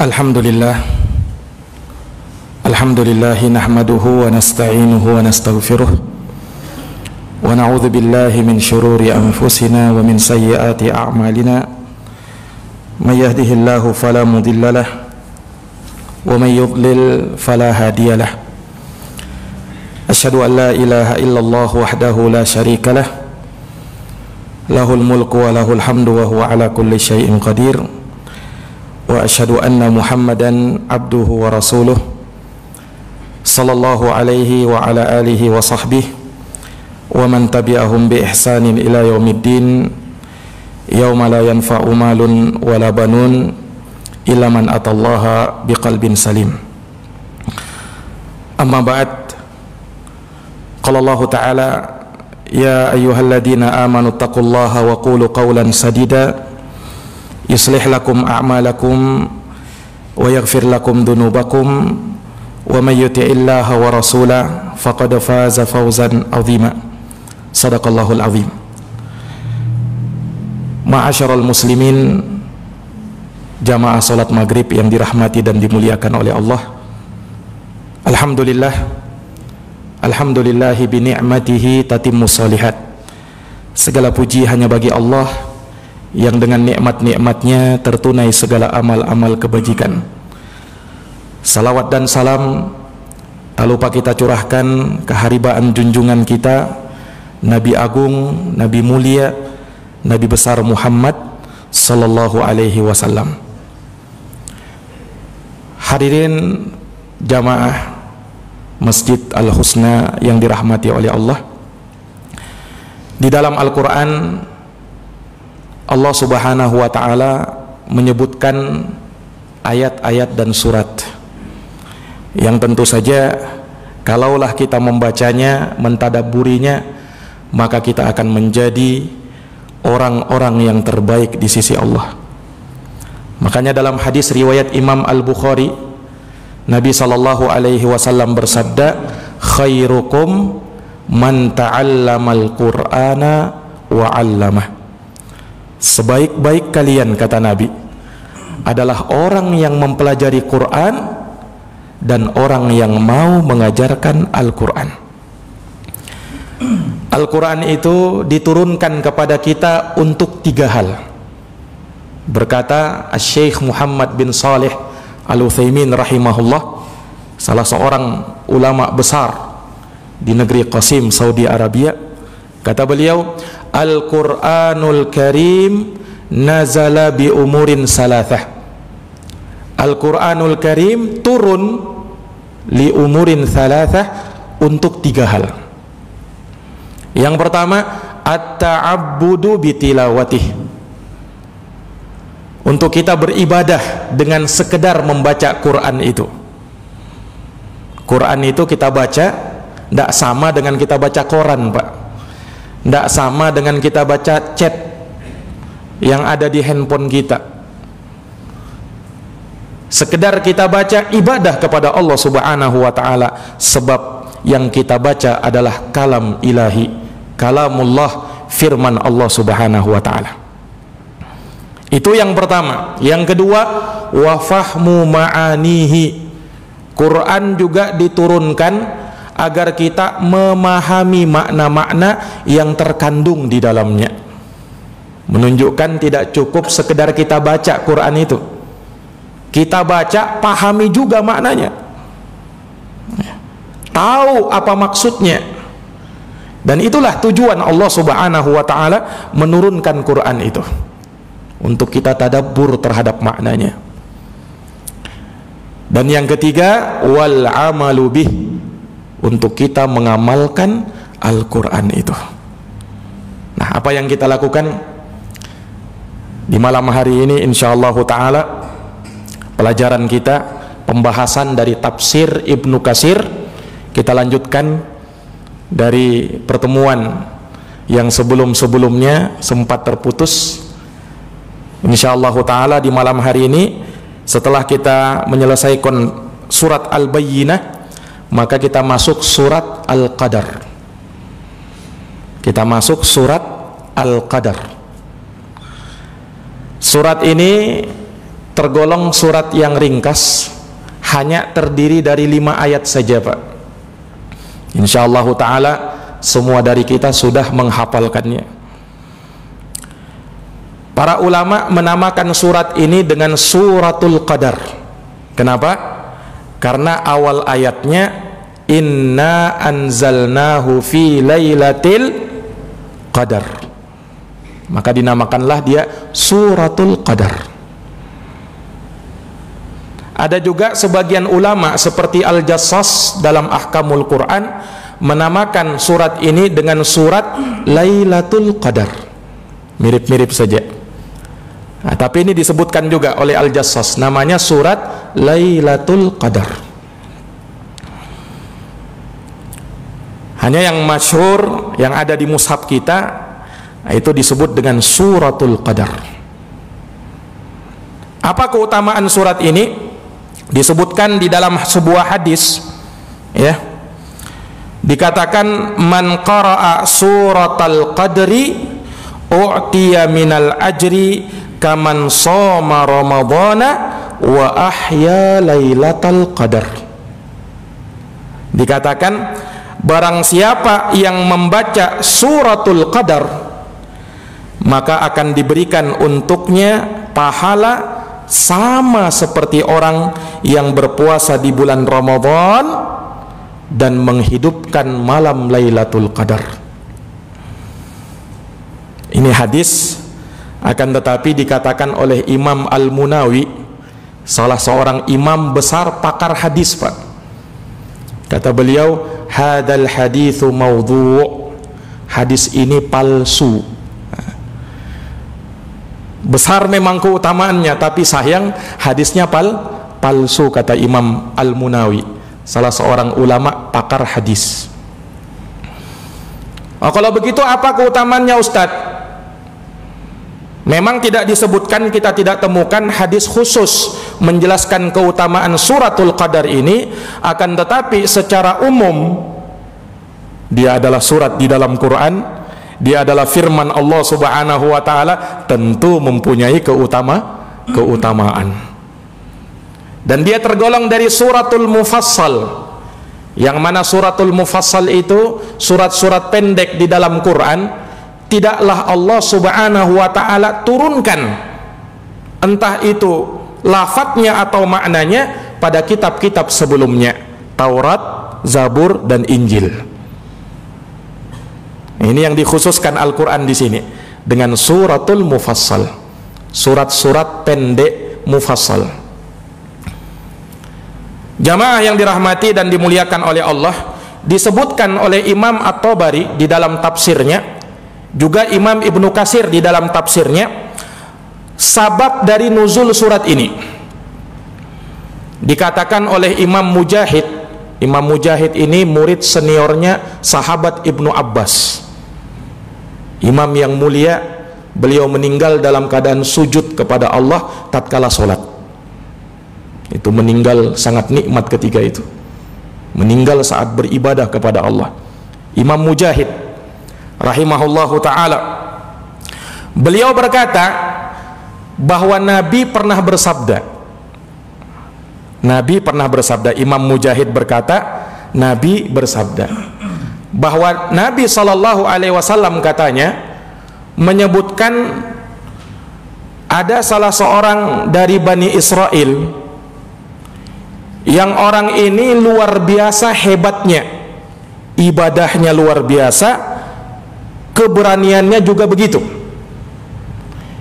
Alhamdulillah nahmaduhu wa nasta'inuhu wa nastaghfiruh wa na'udzu billahi min syururi anfusina wa min sayyiati a'malina may yahdihillahu fala mudhillalah wa may yudlil fala hadiyalah. Asyhadu an la ilaha illallah wahdahu la syarikalah lahul mulku wa lahul hamdu wa huwa ala kulli syai'in qadir. Wa asyhadu anna Muhammadan abduhu wa rasuluh sallallahu alaihi wa ala alihi wa sahbihi wa man tabi'ahum bi ihsanin ila yaumiddin yauma la yanfa'u malun wala banun illa man atallaha biqalbin salim. Amma ba'd, qala Allah ta'ala ya ayyuhalladzina amanu taqullaha wa qulu qawlan sadida yuslih lakum a'malakum wa yaghfir lakum dhunubakum wa may yuti'illaha wa rasulahu faqad faza fawzan 'azima. Shadaqallahul 'azim. Ma'asyiral muslimin, jamaah salat maghrib yang dirahmati dan dimuliakan oleh Allah. Alhamdulillahi bi ni'matihi tatimmus shalihat. Segala puji hanya bagi Allah yang dengan nikmat-nikmatnya tertunai segala amal-amal kebajikan. Salawat dan salam tak lupa kita curahkan keharibaan junjungan kita, Nabi Agung, Nabi Mulia, Nabi besar Muhammad sallallahu alaihi wasallam. Hadirin jamaah Masjid Al-Husna yang dirahmati oleh Allah, di dalam Al-Quran Allah subhanahu wa ta'ala menyebutkan ayat-ayat dan surat yang tentu saja kalaulah kita membacanya, mentadabburinya, maka kita akan menjadi orang-orang yang terbaik di sisi Allah. Makanya dalam hadis riwayat Imam Al-Bukhari, Nabi sallallahu alaihi wasallam bersabda, khairukum man ta'allamal qur'ana wa 'allamah. Sebaik-baik kalian, kata Nabi, adalah orang yang mempelajari Quran dan orang yang mau mengajarkan Al-Quran. Al-Quran itu diturunkan kepada kita untuk 3 hal. Berkata Syekh Muhammad bin Saleh Al-Utsaimin rahimahullah, salah seorang ulama besar di negeri Qasim, Saudi Arabia, kata beliau, Al-Quranul Karim nazala bi umurin salathah. Al-Quranul Karim turun li umurin salathah, untuk 3 hal. Yang pertama, at-ta'abbudu bitilawatih, untuk kita beribadah dengan sekedar membaca Quran itu. Quran itu kita baca tidak sama dengan kita baca koran, Pak. Tidak sama dengan kita baca chat yang ada di handphone kita. Sekedar kita baca, ibadah kepada Allah subhanahu wa ta'ala, sebab yang kita baca adalah kalam ilahi, kalamullah, firman Allah subhanahu wa ta'ala. Itu yang pertama. Yang kedua, wa fahmu ma'anihi, Quran juga diturunkan agar kita memahami makna-makna yang terkandung di dalamnya. Menunjukkan tidak cukup sekedar kita baca Quran itu, kita baca, pahami juga maknanya, tahu apa maksudnya. Dan itulah tujuan Allah subhanahu wa ta'ala menurunkan Quran itu, untuk kita tadabbur terhadap maknanya. Dan yang ketiga, wal amalu bih, untuk kita mengamalkan Al-Quran itu. Nah, apa yang kita lakukan di malam hari ini? Insyaallah ta'ala pelajaran kita, pembahasan dari tafsir Ibnu Katsir, kita lanjutkan dari pertemuan yang sebelum-sebelumnya sempat terputus. Insyaallah ta'ala di malam hari ini, setelah kita menyelesaikan surat Al-Bayyinah, maka kita masuk surat Al-Qadar. Kita masuk surat Al-Qadar. Surat ini tergolong surat yang ringkas, hanya terdiri dari 5 ayat saja Pak. Insyaallah ta'ala semua dari kita sudah menghafalkannya. Para ulama menamakan surat ini dengan suratul qadar. Kenapa? Karena awal ayatnya inna anzalnahu fi lailatul qadar, maka dinamakanlah dia suratul qadar. Ada juga sebagian ulama seperti Al-Jassas dalam Ahkamul Quran menamakan surat ini dengan surat Lailatul Qadar. Mirip-mirip saja. Nah, tapi ini disebutkan juga oleh Al-Jassas, namanya surat Lailatul Qadar. Hanya yang masyhur yang ada di mushaf kita itu disebut dengan suratul Qadar. Apa keutamaan surat ini? Disebutkan di dalam sebuah hadis, ya, dikatakan man qara'a suratal qadri u'tiya minal ajri kaman shoma ramadhana wa ahya lailatal qadar. Dikatakan barang siapa yang membaca suratul qadar, maka akan diberikan untuknya pahala sama seperti orang yang berpuasa di bulan Ramadan dan menghidupkan malam Lailatul Qadar. Ini hadis, akan tetapi dikatakan oleh Imam Al-Munawi, salah seorang imam besar pakar hadis Pak. Kata beliau, hadal hadithu maudhu', hadis ini palsu. Besar memang keutamaannya, tapi sayang hadisnya palsu, kata Imam Al-Munawi, salah seorang ulama pakar hadis. Oh, kalau begitu apa keutamaannya Ustadz? Memang tidak disebutkan, kita tidak temukan hadis khusus menjelaskan keutamaan suratul qadar ini, akan tetapi secara umum dia adalah surat di dalam Quran, dia adalah firman Allah Subhanahu wa taala, tentu mempunyai keutamaan. Dan dia tergolong dari suratul mufassal, yang mana suratul mufassal itu surat-surat pendek di dalam Quran, tidaklah Allah Subhanahu wa taala turunkan entah itu lafadznya atau maknanya pada kitab-kitab sebelumnya, Taurat, Zabur dan Injil. Ini yang dikhususkan Al-Quran di sini dengan suratul mufassal, surat-surat pendek mufassal. Jamaah yang dirahmati dan dimuliakan oleh Allah, disebutkan oleh Imam At-Tabari di dalam tafsirnya, juga Imam Ibnu Katsir di dalam tafsirnya, sabab dari nuzul surat ini. Dikatakan oleh Imam Mujahid. Imam Mujahid ini murid seniornya sahabat Ibnu Abbas, imam yang mulia. Beliau meninggal dalam keadaan sujud kepada Allah tatkala sholat. Itu meninggal sangat nikmat ketika itu, meninggal saat beribadah kepada Allah. Imam Mujahid rahimahullahu ta'ala, beliau berkata bahwa Nabi pernah bersabda, Imam Mujahid berkata, Nabi bersabda bahwa Nabi Shallallahu Alaihi Wasallam katanya menyebutkan ada salah seorang dari Bani Israel yang orang ini luar biasa hebatnya, ibadahnya luar biasa, keberaniannya juga begitu,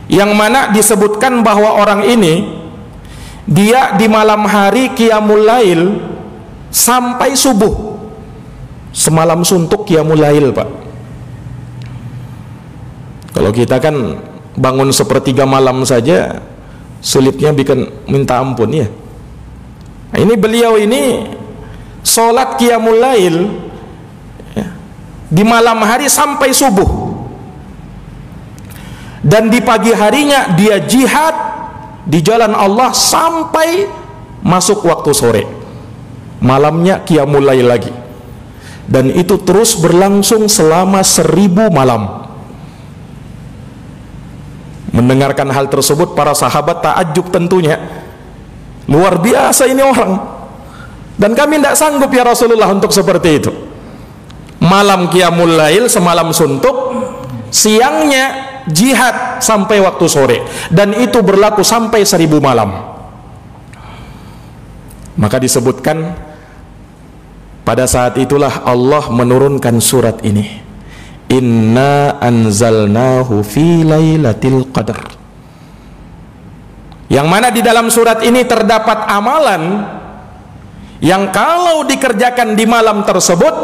yang mana disebutkan bahwa orang ini dia di malam hari qiyamul lail sampai subuh, semalam suntuk qiyamul lail Pak. Kalau kita kan bangun sepertiga malam saja sulitnya bikin minta ampun ya. Nah, ini beliau ini sholat qiyamul lail ya, di malam hari sampai subuh, dan di pagi harinya dia jihad di jalan Allah sampai masuk waktu sore, malamnya qiyamul lail lagi, dan itu terus berlangsung selama 1000 malam. Mendengarkan hal tersebut para sahabat takjub tentunya. Luar biasa ini orang. Dan kami tidak sanggup ya Rasulullah untuk seperti itu. Malam qiyamul lail, semalam suntuk, siangnya jihad sampai waktu sore, dan itu berlaku sampai 1000 malam. Maka disebutkan pada saat itulah Allah menurunkan surat ini. Inna anzalnahu fi lailatul qadar. Yang mana di dalam surat ini terdapat amalan yang kalau dikerjakan di malam tersebut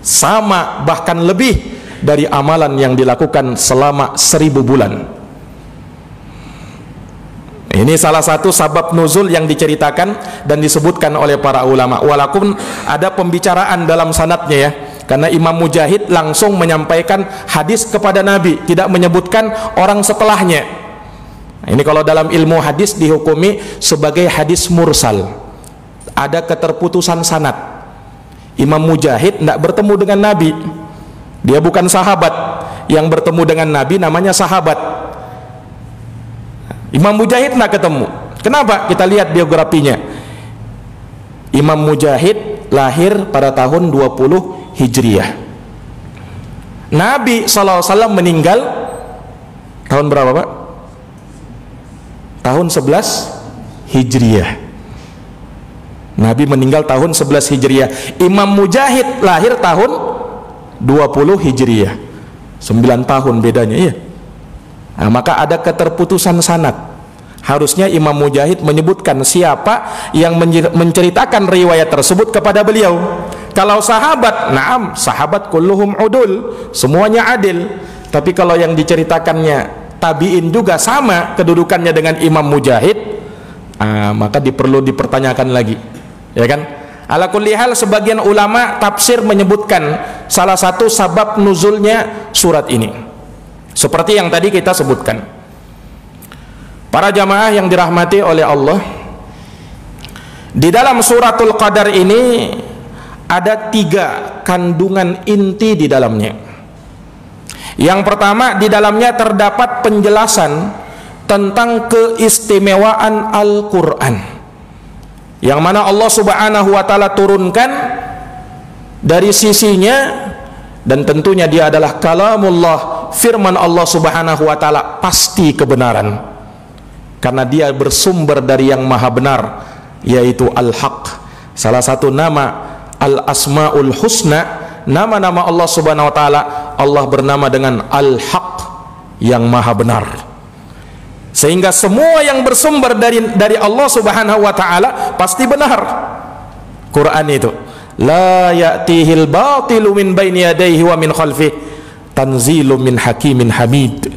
sama bahkan lebih dari amalan yang dilakukan selama 1000 bulan. Ini salah satu sabab nuzul yang diceritakan dan disebutkan oleh para ulama. Walaupun ada pembicaraan dalam sanadnya ya, karena Imam Mujahid langsung menyampaikan hadis kepada Nabi, tidak menyebutkan orang setelahnya. Ini kalau dalam ilmu hadis dihukumi sebagai hadis mursal, ada keterputusan sanad. Imam Mujahid tidak bertemu dengan Nabi, dia bukan sahabat. Yang bertemu dengan Nabi namanya sahabat. Imam Mujahid tidak ketemu. Kenapa? Kita lihat biografinya. Imam Mujahid lahir pada tahun 20 Hijriah. Nabi SAW meninggal tahun berapa Pak? Tahun 11 Hijriah. Nabi meninggal tahun 11 Hijriah. Imam Mujahid lahir tahun 20 Hijriah. 9 tahun bedanya ya. Nah, maka ada keterputusan sanad. Harusnya Imam Mujahid menyebutkan siapa yang menceritakan riwayat tersebut kepada beliau. Kalau sahabat, naam, sahabat kulluhum udul, semuanya adil. Tapi kalau yang diceritakannya tabi'in juga sama kedudukannya dengan Imam Mujahid, maka perlu dipertanyakan lagi, ya kan? Ala kulli hal, sebagian ulama tafsir menyebutkan salah satu sabab nuzulnya surat ini seperti yang tadi kita sebutkan. Para jamaah yang dirahmati oleh Allah, di dalam suratul Qadar ini ada 3 kandungan inti di dalamnya. Yang pertama, di dalamnya terdapat penjelasan tentang keistimewaan Al-Quran, yang mana Allah Subhanahu wa ta'ala turunkan dari sisinya, dan tentunya dia adalah kalamullah, firman Allah Subhanahu wa ta'ala, pasti kebenaran karena dia bersumber dari yang maha benar, yaitu Al-Haq. Salah satu nama Al-Asma'ul Husna, nama-nama Allah Subhanahu wa ta'ala, Allah bernama dengan Al-Haq, yang maha benar. Sehingga semua yang bersumber dari Allah Subhanahu wa ta'ala pasti benar. Quran itu la ya'tihil batilu min baini yadayhi wa min khalfih tanzilum min hakimin hamid.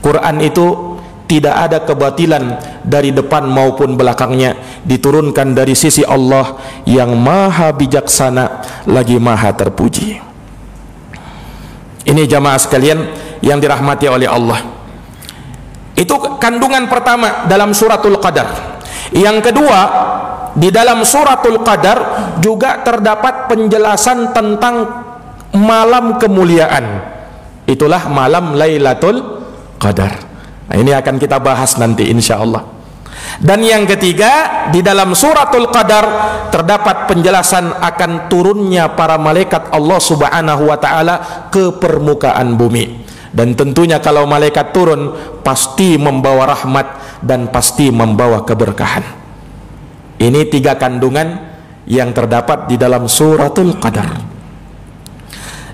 Quran itu tidak ada kebatilan dari depan maupun belakangnya, diturunkan dari sisi Allah yang maha bijaksana lagi maha terpuji. Ini jamaah sekalian yang dirahmati oleh Allah. Itu kandungan pertama dalam suratul Qadar. Yang kedua, di dalam suratul Qadar juga terdapat penjelasan tentang malam kemuliaan. Itulah malam Lailatul Qadar. Nah, ini akan kita bahas nanti insya Allah. Dan yang ketiga, di dalam suratul Qadar terdapat penjelasan akan turunnya para malaikat Allah Subhanahu wa ta'ala ke permukaan bumi. Dan tentunya kalau malaikat turun pasti membawa rahmat dan pasti membawa keberkahan. Ini 3 kandungan yang terdapat di dalam suratul Qadar.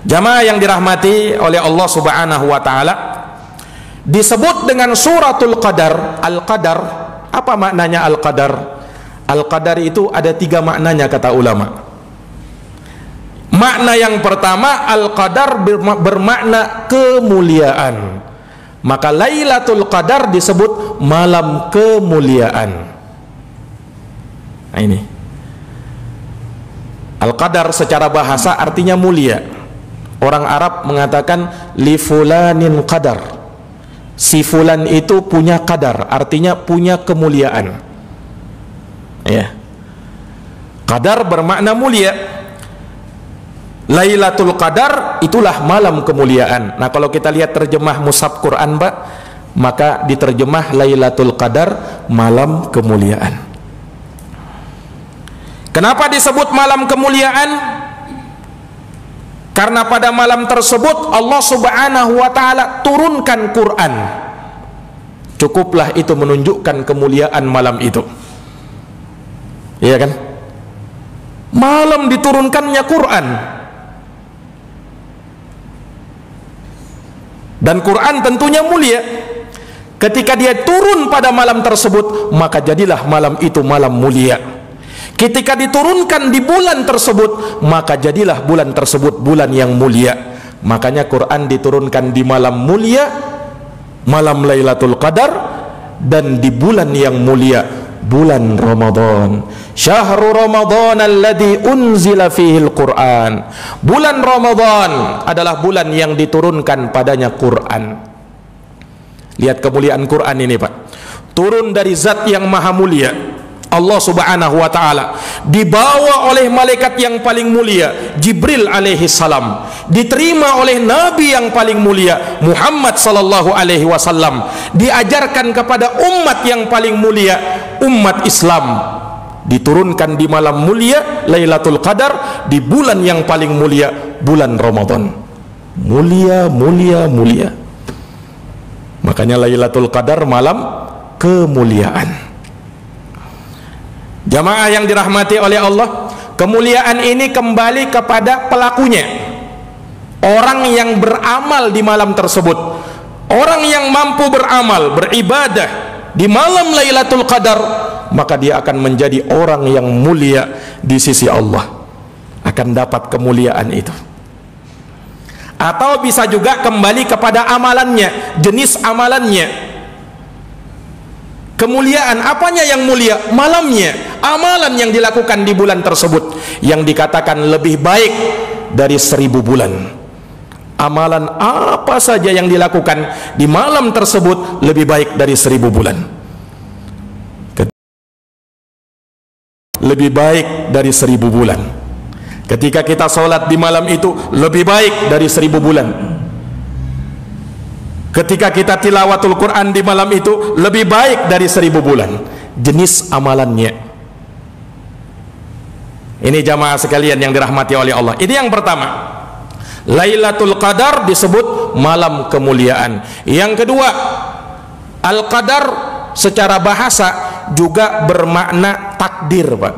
Jamaah yang dirahmati oleh Allah Subhanahu wa ta'ala, disebut dengan suratul Qadar. Al-Qadar, apa maknanya Al-Qadar? Al-Qadar itu ada 3 maknanya kata ulama. Makna yang pertama, Al-Qadar bermakna kemuliaan. Maka Lailatul Qadar disebut malam kemuliaan. Nah ini Al-Qadar secara bahasa artinya mulia. Orang Arab mengatakan li fulanin qadar, si fulan itu punya qadar, artinya punya kemuliaan ya. Qadar bermakna mulia. Lailatul Qadar itulah malam kemuliaan. Nah kalau kita lihat terjemah mushaf Quran Pak, maka diterjemah Lailatul Qadar, malam kemuliaan. Kenapa disebut malam kemuliaan? Karena pada malam tersebut Allah Subhanahu wa ta'ala turunkan Quran. Cukuplah itu menunjukkan kemuliaan malam itu. Iya kan? Malam diturunkannya Quran. Dan Quran tentunya mulia. Ketika dia turun pada malam tersebut, maka jadilah malam itu malam mulia. Ketika diturunkan di bulan tersebut, maka jadilah bulan tersebut bulan yang mulia. Makanya Quran diturunkan di malam mulia, malam Lailatul Qadar, dan di bulan yang mulia, bulan Ramadan. Syahrul Ramadan alladzi unzila fihil Quran. Bulan Ramadan adalah bulan yang diturunkan padanya Quran. Lihat kemuliaan Quran ini, Pak. Turun dari zat yang maha mulia, Allah Subhanahu wa ta'ala, dibawa oleh malaikat yang paling mulia, Jibril alaihi salam, diterima oleh Nabi yang paling mulia, Muhammad sallallahu alaihi wasallam, diajarkan kepada umat yang paling mulia, umat Islam, diturunkan di malam mulia Lailatul Qadar, di bulan yang paling mulia, bulan Ramadan. Mulia, mulia, mulia. Makanya Lailatul Qadar malam kemuliaan. Jamaah yang dirahmati oleh Allah, kemuliaan ini kembali kepada pelakunya, orang yang beramal di malam tersebut. Orang yang mampu beramal, beribadah di malam Lailatul Qadar, maka dia akan menjadi orang yang mulia di sisi Allah, akan dapat kemuliaan itu. Atau bisa juga kembali kepada amalannya, jenis amalannya. Kemuliaan apanya yang mulia? Malamnya, amalan yang dilakukan di bulan tersebut, yang dikatakan lebih baik dari 1000 bulan. Amalan apa saja yang dilakukan di malam tersebut lebih baik dari 1000 bulan. Lebih baik dari 1000 bulan. Ketika kita sholat di malam itu lebih baik dari 1000 bulan. Ketika kita tilawatul Quran di malam itu lebih baik dari 1000 bulan. Jenis amalannya. Ini jamaah sekalian yang dirahmati oleh Allah. Ini yang pertama, Lailatul Qadar disebut malam kemuliaan. Yang kedua, Al-Qadar secara bahasa juga bermakna takdir, Pak.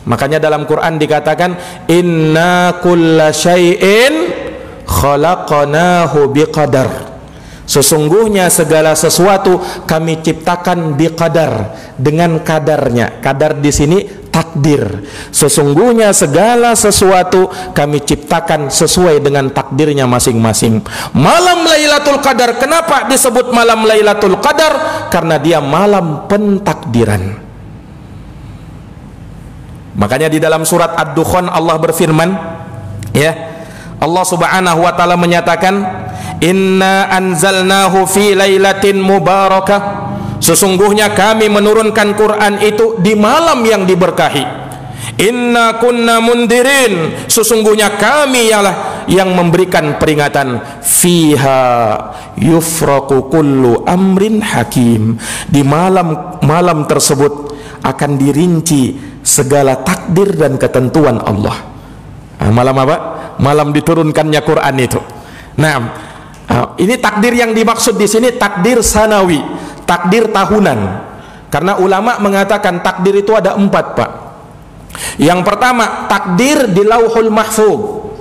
Makanya dalam Quran dikatakan inna kulla syai'in khalaqnahu biqadar. Sesungguhnya segala sesuatu kami ciptakan biqadar, dengan kadarnya. Kadar di sini takdir. Sesungguhnya segala sesuatu kami ciptakan sesuai dengan takdirnya masing-masing. Malam Lailatul Qadar, kenapa disebut malam Lailatul Qadar? Karena dia malam pentakdiran. Makanya di dalam surat Ad-Dukhan Allah berfirman, ya, Allah Subhanahu wa ta'ala menyatakan, inna anzalnahu fi lailatin mubarakah. Sesungguhnya kami menurunkan Quran itu di malam yang diberkahi. Inna kunna mundirin. Sesungguhnya kami ialah yang memberikan peringatan. Fiha yufraqu kullu amrin hakim. Di malam tersebut akan dirinci segala takdir dan ketentuan Allah. Malam apa? Malam diturunkannya Quran itu. Nah, ini takdir yang dimaksud di sini takdir sanawi, takdir tahunan. Karena ulama mengatakan takdir itu ada 4, Pak. Yang pertama, takdir di Lauhul Mahfuz.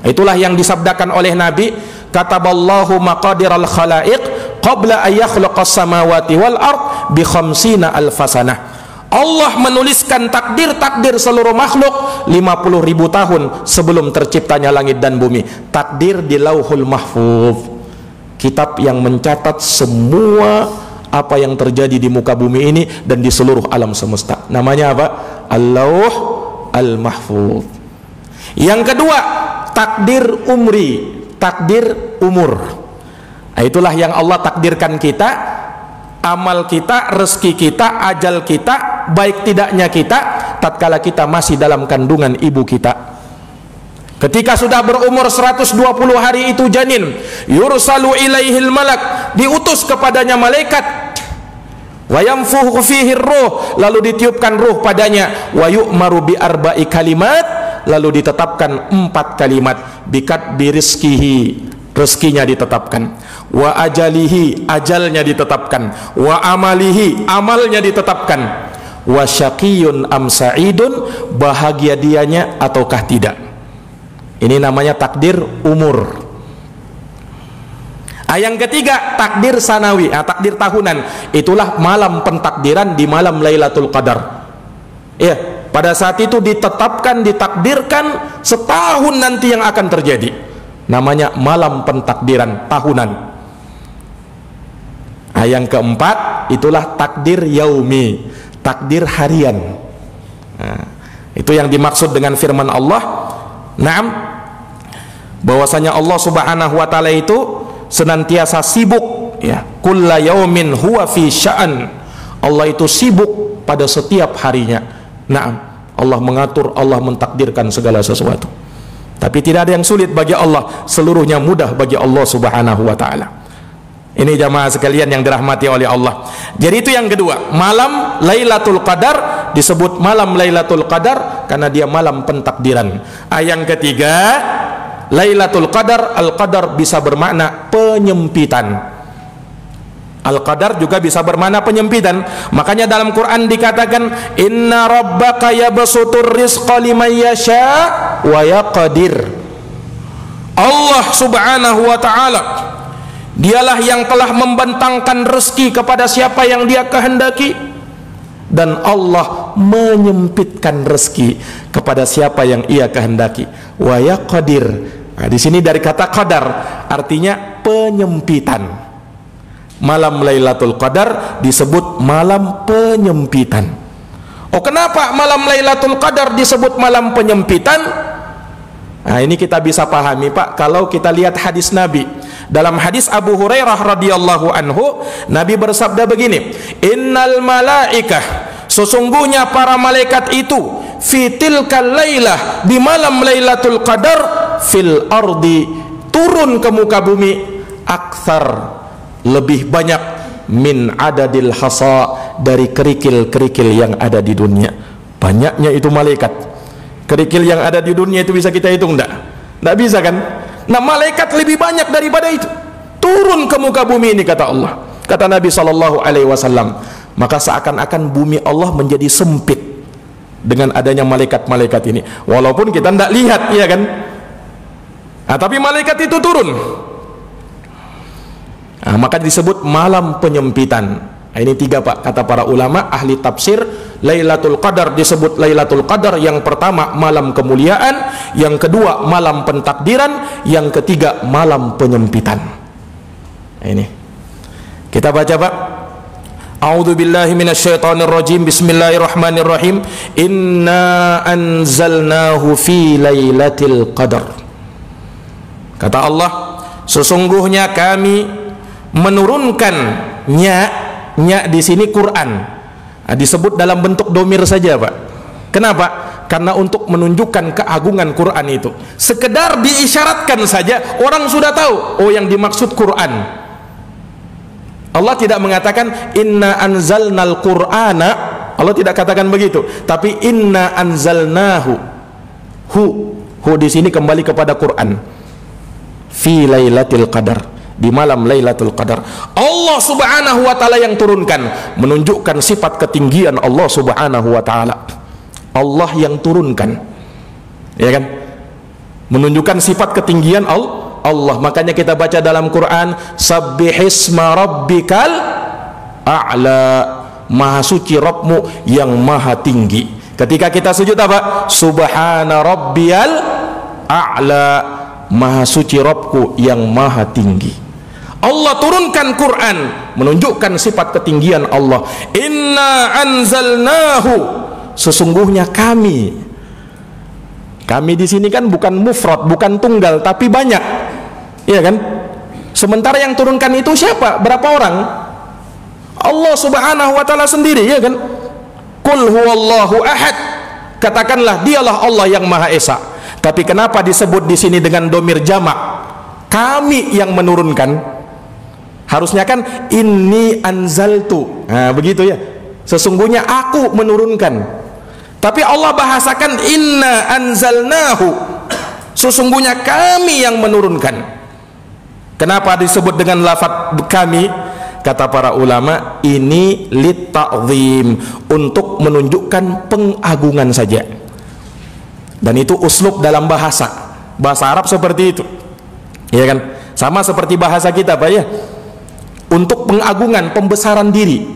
Itulah yang disabdakan oleh Nabi, kataballahu maqadiral khalaiq qabla an yakhluqas samawati wal ard bi 50 alfasanah. Allah menuliskan takdir-takdir seluruh makhluk 50.000 tahun sebelum terciptanya langit dan bumi. Takdir di Lauhul Mahfuz, kitab yang mencatat semua apa yang terjadi di muka bumi ini dan di seluruh alam semesta. Namanya apa? Al-Lauh Al-Mahfuz. Yang kedua, takdir umri, takdir umur. Nah, itulah yang Allah takdirkan kita, amal kita, rezeki kita, ajal kita, baik tidaknya kita tatkala kita masih dalam kandungan ibu kita. Ketika sudah berumur 120 hari itu janin, yursalu ilaihil malak, diutus kepadanya malaikat, wa yanfukhu fihi ruh, lalu ditiupkan ruh padanya, wa yu'maru bi arba'i kalimat, lalu ditetapkan 4 kalimat, bikat birizkihi, rezekinya ditetapkan, wa ajalihi, ajalnya ditetapkan, wa amalihi, amalnya ditetapkan, wa syaqiyun am sa'idun, bahagia dianya ataukah tidak. Ini namanya takdir umur. Yang ketiga, takdir sanawi, takdir tahunan. Itulah malam pentakdiran di malam Lailatul Qadar. Ya, pada saat itu ditetapkan, ditakdirkan setahun nanti yang akan terjadi. Namanya malam pentakdiran tahunan. Yang keempat, itulah takdir yaumi, takdir harian. Itu yang dimaksud dengan firman Allah. Naam, bahwasanya Allah Subhanahu wa taala itu senantiasa sibuk, ya, kulla yaumin huwa fi sya'an. Allah itu sibuk pada setiap harinya. Naam, Allah mengatur, Allah mentakdirkan segala sesuatu. Tapi tidak ada yang sulit bagi Allah, seluruhnya mudah bagi Allah Subhanahu wa taala. Ini jamaah sekalian yang dirahmati oleh Allah. Jadi itu yang kedua, malam Lailatul Qadar disebut malam Lailatul Qadar karena dia malam pentakdiran. Yang ketiga, Lailatul Qadar, Al-Qadar bisa bermakna penyempitan. Al-Qadar juga bisa bermakna penyempitan. Makanya dalam Quran dikatakan, inna rabbaka yabsutur rizqa liman yasha wa yaqdir. Allah Subhanahu wa taala, dialah yang telah membentangkan rezeki kepada siapa yang dia kehendaki, dan Allah menyempitkan rezeki kepada siapa yang ia kehendaki. Wa yaqdir. Nah, di sini dari kata qadar artinya penyempitan. Malam Lailatul Qadar disebut malam penyempitan. Oh, kenapa malam Lailatul Qadar disebut malam penyempitan? Nah, ini kita bisa pahami, Pak, kalau kita lihat hadis Nabi. Dalam hadis Abu Hurairah radhiyallahu anhu, Nabi bersabda begini, innal malaikah, sesungguhnya para malaikat itu, fitil kalailah, di malam Lailatul Qadar, fil ardi, turun ke muka bumi, akthar, lebih banyak, min adadil hasa, dari kerikil-kerikil yang ada di dunia. Banyaknya itu malaikat. Kerikil yang ada di dunia itu bisa kita hitung enggak? Enggak bisa kan? Nah, malaikat lebih banyak daripada itu. Turun ke muka bumi ini, kata Allah. Kata Nabi SAW, maka seakan-akan bumi Allah menjadi sempit dengan adanya malaikat-malaikat ini. Walaupun kita tidak lihat, ya kan? Nah, tapi malaikat itu turun. Nah, maka disebut malam penyempitan. Nah, ini 3, Pak, kata para ulama ahli tafsir. Lailatul Qadar disebut Lailatul Qadar, yang pertama malam kemuliaan, yang kedua malam pentakdiran, yang ketiga malam penyempitan. Nah, ini kita baca, Pak. A'udzu billahi minasyaitonir rajim. Bismillahirrahmanirrahim. Inna anzalnahu fi lailatul qadar. Kata Allah, sesungguhnya kami menurunkannya, di sini Quran. Nah, disebut dalam bentuk domir saja, Pak. Kenapa? Karena untuk menunjukkan keagungan Quran itu. Sekedar diisyaratkan saja, orang sudah tahu, oh yang dimaksud Quran. Allah tidak mengatakan inna anzalnal Qur'ana, Allah tidak katakan begitu, tapi inna anzalnahu. Hu di sini kembali kepada Quran. Fi lailatul qadar, di malam Lailatul Qadar. Allah Subhanahu wa taala yang turunkan, menunjukkan sifat ketinggian Allah Subhanahu wa taala. Allah yang turunkan, ya kan? Menunjukkan sifat ketinggian Allah. Makanya kita baca dalam Quran, sabbihisma rabbikal a'la, maha suci Rabbmu yang maha tinggi. Ketika kita sujud apa? Subhana rabbiyal a'la, maha suci Rabbku yang maha tinggi. Allah turunkan Quran menunjukkan sifat ketinggian Allah. Inna anzalnahu, sesungguhnya kami di sini kan bukan mufrad, bukan tunggal, tapi banyak, ya kan? Sementara yang turunkan itu siapa? Berapa orang? Allah Subhanahu wa taala sendiri, ya kan? Qul huwallahu ahad, katakanlah dialah Allah yang Maha Esa. Tapi kenapa disebut di sini dengan domir jamak? Kami yang menurunkan. Harusnya kan inni anzaltu. Nah, begitu ya. Sesungguhnya aku menurunkan. Tapi Allah bahasakan inna anzalnahu. Sesungguhnya kami yang menurunkan. Kenapa disebut dengan lafaz kami? Kata para ulama, ini lit ta'zim, untuk menunjukkan pengagungan saja. Dan itu uslub dalam bahasa Arab seperti itu, ya kan? Sama seperti bahasa kita, Pak, ya. Untuk pengagungan, pembesaran diri.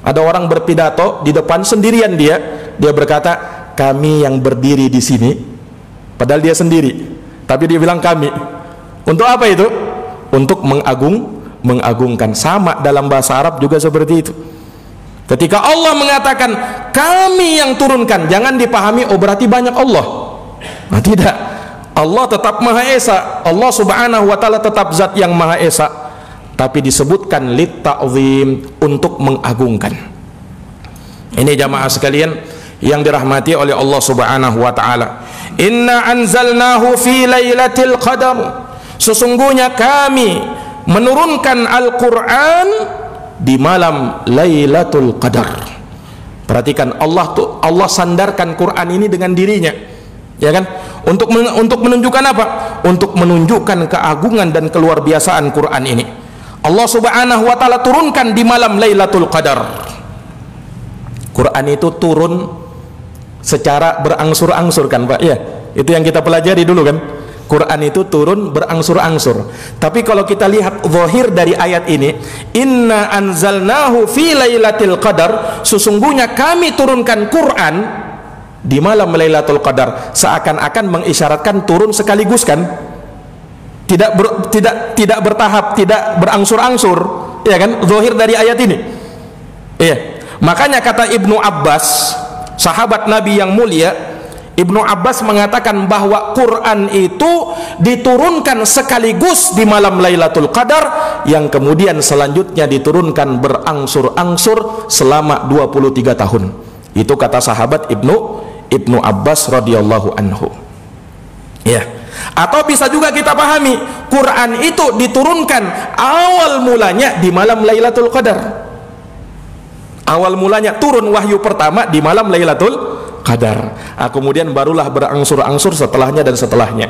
Ada orang berpidato di depan sendirian, dia berkata, kami yang berdiri di sini, padahal dia sendiri, tapi dia bilang kami. Untuk apa itu? Untuk mengagungkan. Sama dalam bahasa Arab juga seperti itu. Ketika Allah mengatakan kami yang turunkan, jangan dipahami oh berarti banyak Allah. Nah, tidak. Allah tetap Maha Esa. Allah Subhanahu wa taala tetap zat yang Maha Esa, tapi disebutkan lit ta'zim, untuk mengagungkan. Ini jamaah sekalian yang dirahmati oleh Allah Subhanahu wa taala. Inna anzalnahu fi lailatul qadar. Sesungguhnya kami menurunkan Al-Qur'an di malam Lailatul Qadar. Perhatikan, Allah sandarkan Quran ini dengan dirinya, ya kan? Untuk menunjukkan apa? Untuk menunjukkan keagungan dan keluar biasaan Quran ini. Allah Subhanahu wa taala turunkan di malam Lailatul Qadar. Quran itu turun secara berangsur-angsur kan, Pak? Ya, itu yang kita pelajari dulu kan. Quran itu turun berangsur-angsur. Tapi kalau kita lihat zahir dari ayat ini, inna anzalnahu fi lailatul qadar, sesungguhnya kami turunkan Quran di malam Lailatul Qadar, seakan-akan mengisyaratkan turun sekaligus kan? Tidak bertahap, tidak berangsur-angsur, ya kan? Zahir dari ayat ini. Iya. Makanya kata Ibnu Abbas, sahabat Nabi yang mulia, Ibnu Abbas mengatakan bahwa Quran itu diturunkan sekaligus di malam Lailatul Qadar, yang kemudian selanjutnya diturunkan berangsur-angsur selama 23 tahun. Itu kata sahabat Ibnu Abbas radhiyallahu anhu. Ya. Atau bisa juga kita pahami, Quran itu diturunkan awal mulanya di malam Lailatul Qadar. Awal mulanya turun wahyu pertama di malam Lailatul Qadar. Kemudian barulah berangsur-angsur setelahnya dan setelahnya.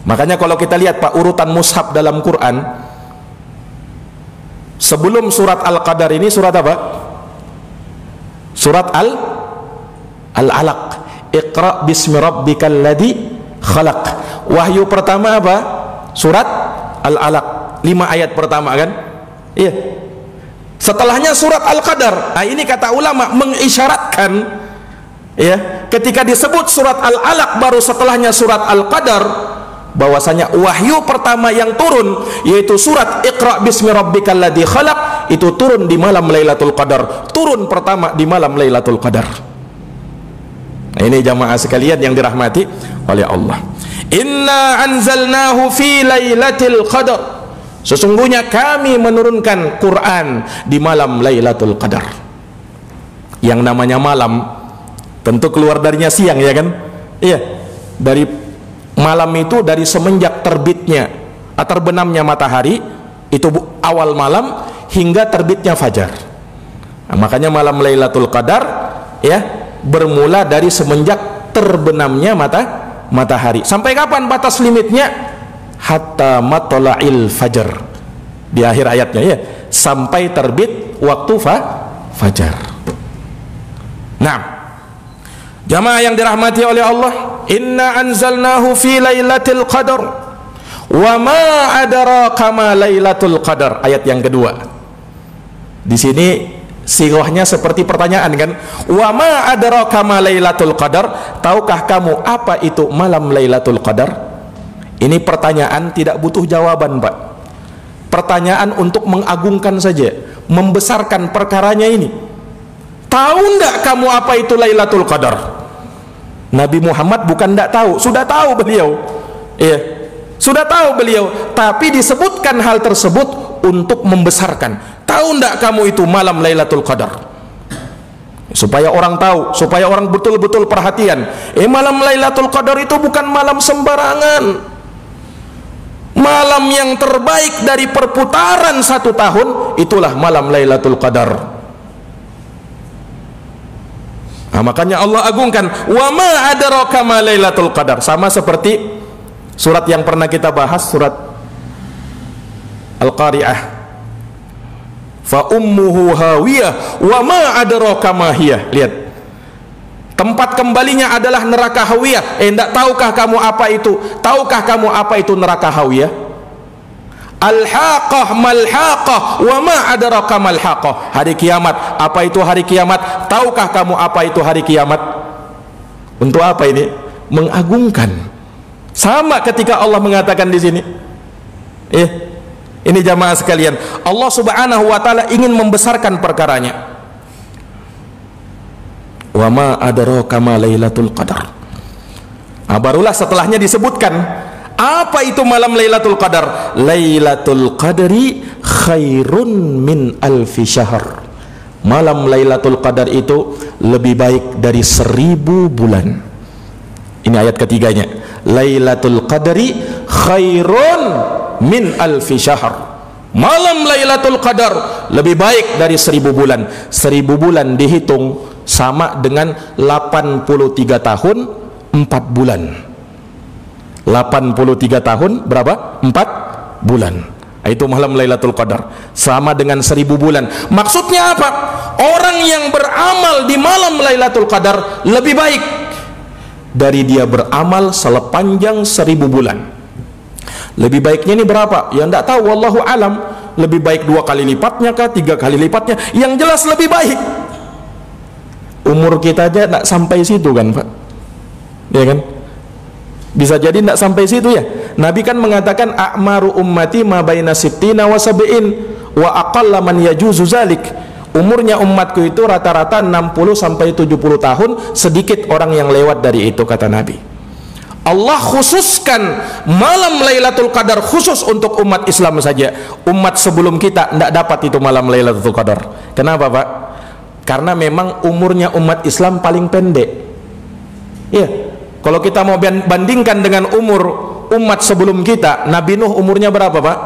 Makanya kalau kita lihat Pak, urutan mushaf dalam Quran, sebelum surat Al-Qadar ini surat apa? Surat Al-Alaq. Iqra bismi rabbikal ladzi khalaq. Wahyu pertama apa? Surat Al-Alaq. 5 ayat pertama kan? Iya. Setelahnya surat Al-Qadar. Nah, ini kata ulama mengisyaratkan, ya, ketika disebut surat Al-Alaq baru setelahnya surat Al-Qadar, bahwasanya wahyu pertama yang turun yaitu surat Iqra bismi rabbikal ladzi khalaq itu turun di malam Lailatul Qadar, turun pertama di malam Lailatul Qadar. Nah, ini jamaah sekalian yang dirahmati oleh Allah. Inna anzalnahu fi lailatul qadar. Sesungguhnya kami menurunkan Quran di malam Lailatul Qadar. Yang namanya malam tentu keluar darinya siang, ya kan? Iya. Dari malam itu dari semenjak terbitnya terbenamnya matahari, itu awal malam, hingga terbitnya fajar. Nah, makanya malam Lailatul Qadar, ya, bermula dari semenjak terbenamnya matahari. Sampai kapan batas limitnya? Hatta matla'il fajar. Di akhir ayatnya, ya, sampai terbit waktu fajar. Nah, jamaah yang dirahmati oleh Allah, inna anzalnahu fi lailatul qadar wa ma adraka ma lailatul qadar. Ayat yang kedua. Di sini sighahnya seperti pertanyaan kan? Wa ma adraka ma lailatul qadar? Tahukah kamu apa itu malam Lailatul Qadar? Ini pertanyaan tidak butuh jawaban, Pak. Pertanyaan untuk mengagungkan saja, membesarkan perkaranya ini. Tahu enggak kamu apa itu Lailatul Qadar? Nabi Muhammad bukan enggak tahu, sudah tahu beliau. Iya, sudah tahu beliau, tapi disebutkan hal tersebut untuk membesarkan. Tahu enggak kamu itu malam Lailatul Qadar? supaya orang tahu, supaya orang betul-betul perhatian. Malam Lailatul Qadar itu bukan malam sembarangan. Malam yang terbaik dari perputaran 1 tahun, itulah malam Lailatul Qadar. Nah, makanya Allah agungkan, wa ma adraka ma Lailatul Qadar. Sama seperti surat yang pernah kita bahas, surat Al-Qari'ah. Fa ummuhu hawiyah wa ma adraka ma hiya. Lihat, tempat kembalinya adalah neraka hawiyah. Enggak tahukah kamu apa itu? Tahukah kamu apa itu neraka hawiyah? Al-haqah mal-haqah wa ma adraka mal-haqah. Hari kiamat. Apa itu hari kiamat? Tahukah kamu apa itu hari kiamat? Untuk apa ini? Mengagungkan. Sama ketika Allah mengatakan di sini. Ini jamaah sekalian, Allah Subhanahu wa taala ingin membesarkan perkaranya. Wa ma adraka ma Lailatul Qadar. Barulah setelahnya disebutkan apa itu malam Lailatul Qadar. Lailatul Qadri khairun min alfi syahr. Malam Lailatul Qadar itu lebih baik dari 1000 bulan. Ini ayat ketiganya. Lailatul Qadri khairun min alfi syahr. Malam Lailatul Qadar lebih baik dari 1000 bulan. 1000 bulan dihitung sama dengan 83 tahun 4 bulan. 83 tahun berapa? 4 bulan. Itu malam Lailatul Qadar sama dengan 1000 bulan. Maksudnya apa? Orang yang beramal di malam Lailatul Qadar lebih baik dari dia beramal sepanjang 1000 bulan. Lebih baiknya ini berapa? Ya enggak tahu, wallahu alam. Lebih baik 2 kali lipatnya kah, 3 kali lipatnya? Yang jelas lebih baik. Umur kita aja enggak sampai situ kan, Pak? Ya kan? Bisa jadi enggak sampai situ ya. Nabi kan mengatakan a'maru ummati ma baina sittina wa sab'in wa aqalla man yajuzu zalik. Umurnya umatku itu rata-rata 60 sampai 70 tahun, sedikit orang yang lewat dari itu, kata Nabi. Allah khususkan malam Lailatul Qadar khusus untuk umat Islam saja. Umat sebelum kita tidak dapat itu malam Lailatul Qadar. Kenapa, Pak? Karena memang umurnya umat Islam paling pendek. Ya, kalau kita mau bandingkan dengan umur umat sebelum kita, Nabi Nuh umurnya berapa, Pak?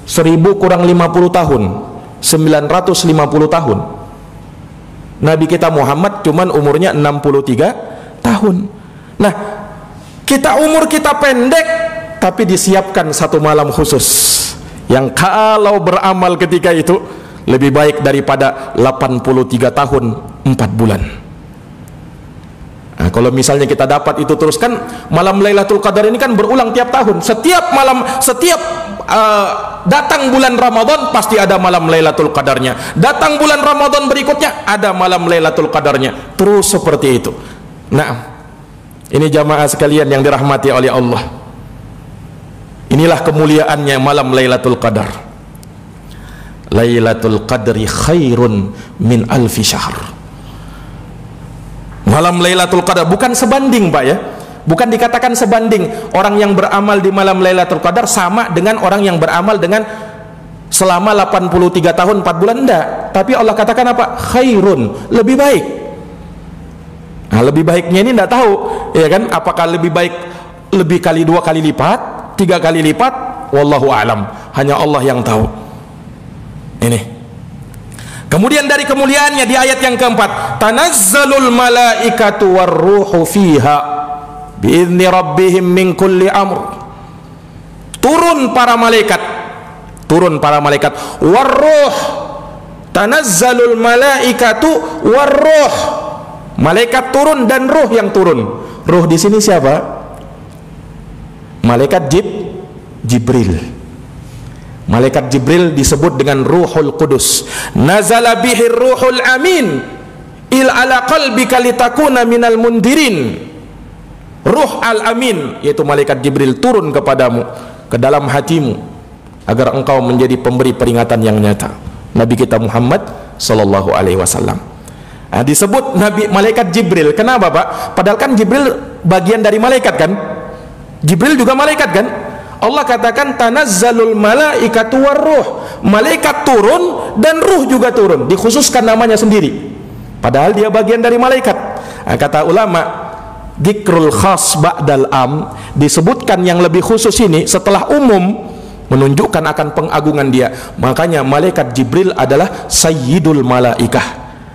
1000 kurang 50 tahun, 950 tahun. Nabi kita Muhammad cuman umurnya 63 tahun. Nah, umur kita pendek, tapi disiapkan satu malam khusus yang kalau beramal ketika itu lebih baik daripada 83 tahun 4 bulan. Nah, kalau misalnya kita dapat itu terus, kan malam Lailatul Qadar ini kan berulang tiap tahun. Setiap malam, datang bulan Ramadan pasti ada malam Lailatul Qadarnya. Datang bulan Ramadan berikutnya ada malam Lailatul Qadarnya. Terus seperti itu. Nah, ini jamaah sekalian yang dirahmati oleh Allah. Inilah kemuliaannya malam Lailatul Qadar. Lailatul Qadri khairun min alfi syahr. Malam Lailatul Qadar bukan sebanding, Pak ya. Bukan dikatakan sebanding orang yang beramal di malam Lailatul Qadar sama dengan orang yang beramal dengan selama 83 tahun 4 bulan, enggak. Tapi Allah katakan apa? Khairun, lebih baik. Nah, lebih baiknya ini enggak tahu, ya kan? Apakah lebih baik lebih kali 2 kali lipat, 3 kali lipat? Wallahu alam. Hanya Allah yang tahu. Ini. Kemudian dari kemuliaannya di ayat yang keempat, tanazzalul malaikatu warruhu fiha biizni rabbihim min kulli amr. Turun para malaikat, warruh. Tanazzalul malaikatu warruh. Malaikat turun dan ruh yang turun. Ruh di sini siapa? Malaikat Jibril. Malaikat Jibril disebut dengan Ruhul Qudus. Nazala bihir ruhul amin il ala qalbika litakuna minal mundirin. Ruh al-amin, yaitu malaikat Jibril, turun kepadamu, ke dalam hatimu, agar engkau menjadi pemberi peringatan yang nyata. Nabi kita Muhammad sallallahu alaihi wasallam. Nah, disebut malaikat Jibril. Kenapa, Pak? Padahal kan Jibril bagian dari malaikat kan? Jibril juga malaikat kan? Allah katakan tanazzalul malaikatu warruh. Malaikat turun dan ruh juga turun. Dikhususkan namanya sendiri. padahal dia bagian dari malaikat. Kata ulama, dzikrul khas ba'dal am, disebutkan yang lebih khusus ini setelah umum, menunjukkan akan pengagungan dia. Makanya malaikat Jibril adalah sayyidul malaikah,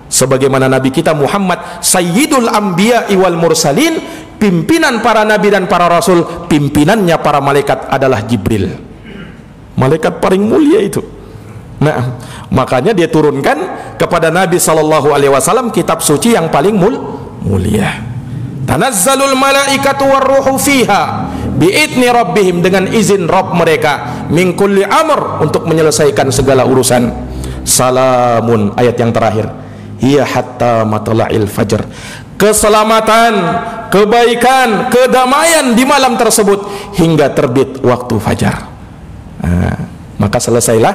sebagaimana Nabi kita Muhammad sayyidul anbiya'i wal mursalin, pimpinan para nabi dan para rasul, pimpinannya para malaikat adalah Jibril, malaikat paling mulia itu. Nah, makanya dia turunkan kepada Nabi SAW kitab suci yang paling mulia. Tanazzalul malaikatu warruhu fiha biidni rabbihim, dengan izin Rabb mereka, min kulli amr, untuk menyelesaikan segala urusan. Salamun, ayat yang terakhir, hiya hatta matla'il fajr, keselamatan, kebaikan, kedamaian di malam tersebut hingga terbit waktu fajar. Maka selesailah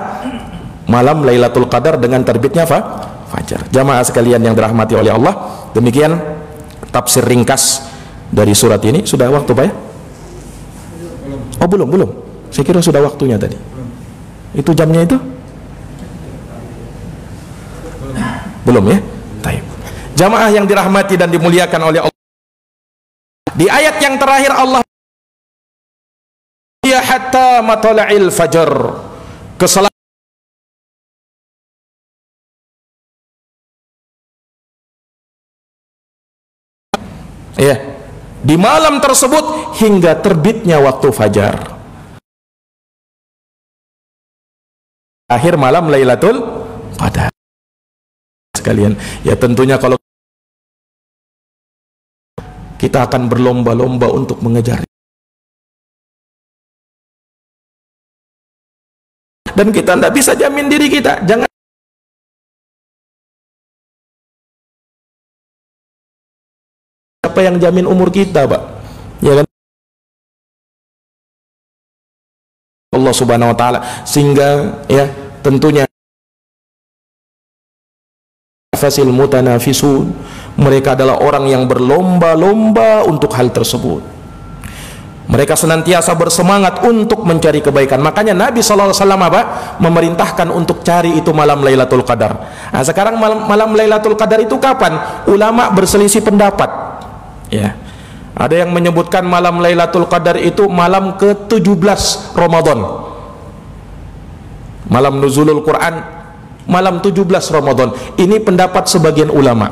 malam Lailatul Qadar dengan terbitnya fajar. Jamaah sekalian yang dirahmati oleh Allah, demikian tafsir ringkas dari surat ini. Sudah waktu Pak ya? Oh belum. Saya kira sudah waktunya tadi. Itu jamnya itu? Belum ya? Baik. Jamaah yang dirahmati dan dimuliakan oleh Allah, di ayat yang terakhir Allah ya hatta matla'il fajr, keselamatan ya di malam tersebut hingga terbitnya waktu fajar, akhir malam Lailatul Qadar. Sekalian, ya tentunya kalau kita akan berlomba-lomba untuk mengejar, dan kita tidak bisa jamin diri kita. Jangan siapa yang jamin umur kita, Pak? Ya kan? Allah Subhanahu wa taala, sehingga ya tentunya fasil mutanafisun, mereka adalah orang yang berlomba-lomba untuk hal tersebut. Mereka senantiasa bersemangat untuk mencari kebaikan. Makanya Nabi SAW memerintahkan untuk cari itu malam Lailatul Qadar. Nah, sekarang malam Lailatul Qadar itu kapan? Ulama berselisih pendapat. Ya, ada yang menyebutkan malam Lailatul Qadar itu malam ke-17 Ramadan, malam nuzulul Quran, malam 17 Ramadan. Ini pendapat sebagian ulama.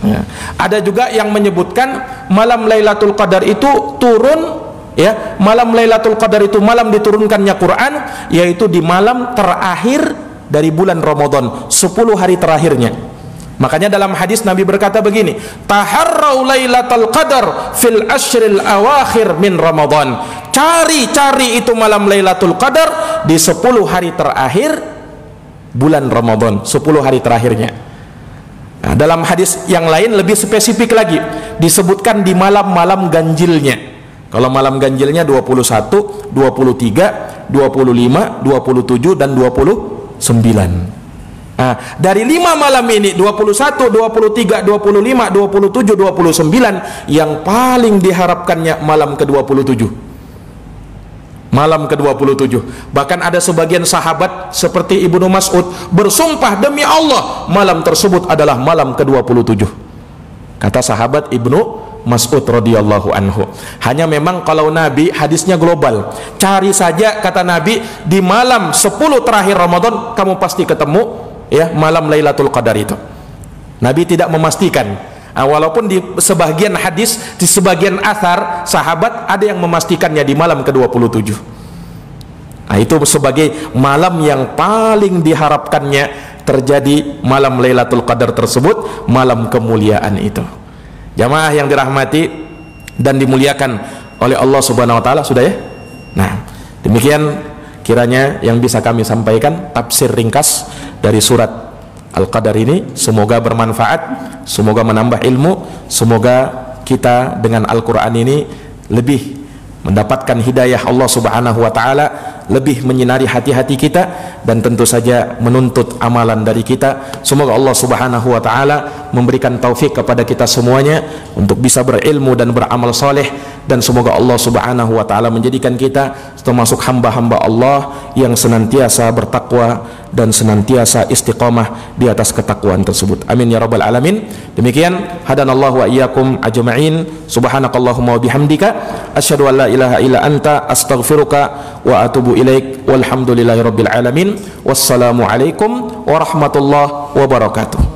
Ya. Ada juga yang menyebutkan malam Lailatul Qadar itu turun, ya, malam Lailatul Qadar itu malam diturunkannya Quran, yaitu di malam terakhir dari bulan Ramadan, 10 hari terakhirnya. Makanya dalam hadis Nabi berkata begini, taharrau Lailatul Qadar fil ashril awakhir min Ramadan, cari itu malam Lailatul Qadar di 10 hari terakhir bulan Ramadan, 10 hari terakhirnya. Nah, dalam hadis yang lain lebih spesifik lagi, disebutkan di malam-malam ganjilnya. Kalau malam ganjilnya 21, 23, 25, 27 dan 29. Nah, dari 5 malam ini, 21, 23, 25, 27, 29, yang paling diharapkannya malam ke-27. Malam ke-27. Bahkan ada sebagian sahabat seperti Ibnu Mas'ud bersumpah, demi Allah malam tersebut adalah malam ke-27. Kata sahabat Ibnu Mas'ud radhiyallahu anhu. Hanya memang kalau Nabi hadisnya global. Cari saja, kata Nabi, di malam 10 terakhir Ramadan kamu pasti ketemu, ya, malam Lailatul Qadar itu. Nabi tidak memastikan. Walaupun di sebagian hadis, di sebagian athar sahabat ada yang memastikannya di malam ke-27. Nah, itu sebagai malam yang paling diharapkannya terjadi malam Lailatul Qadar tersebut, malam kemuliaan itu. Jamaah yang dirahmati dan dimuliakan oleh Allah Subhanahu wa taala, sudah ya? Nah, demikian kiranya yang bisa kami sampaikan tafsir ringkas dari surat Al-Qadar ini. Semoga bermanfaat, semoga menambah ilmu, semoga kita dengan Al-Quran ini lebih mendapatkan hidayah Allah Subhanahu wa ta'ala lebih menyinari hati-hati kita dan tentu saja menuntut amalan dari kita. Semoga Allah Subhanahu wa taala memberikan taufik kepada kita semuanya untuk bisa berilmu dan beramal saleh, dan semoga Allah Subhanahu wa taala menjadikan kita termasuk hamba-hamba Allah yang senantiasa bertakwa dan senantiasa istiqamah di atas ketakwaan tersebut. Amin ya rabbal alamin. Demikian hadanallahu wa iyyakum ajma'in. Subhanakallahumma wa bihamdika asyhadu an la ilaha illa anta astaghfiruka wa atubu ilaik. Walhamdulillahi rabbil alamin. Wassalamu alaikum warahmatullahi wabarakatuh.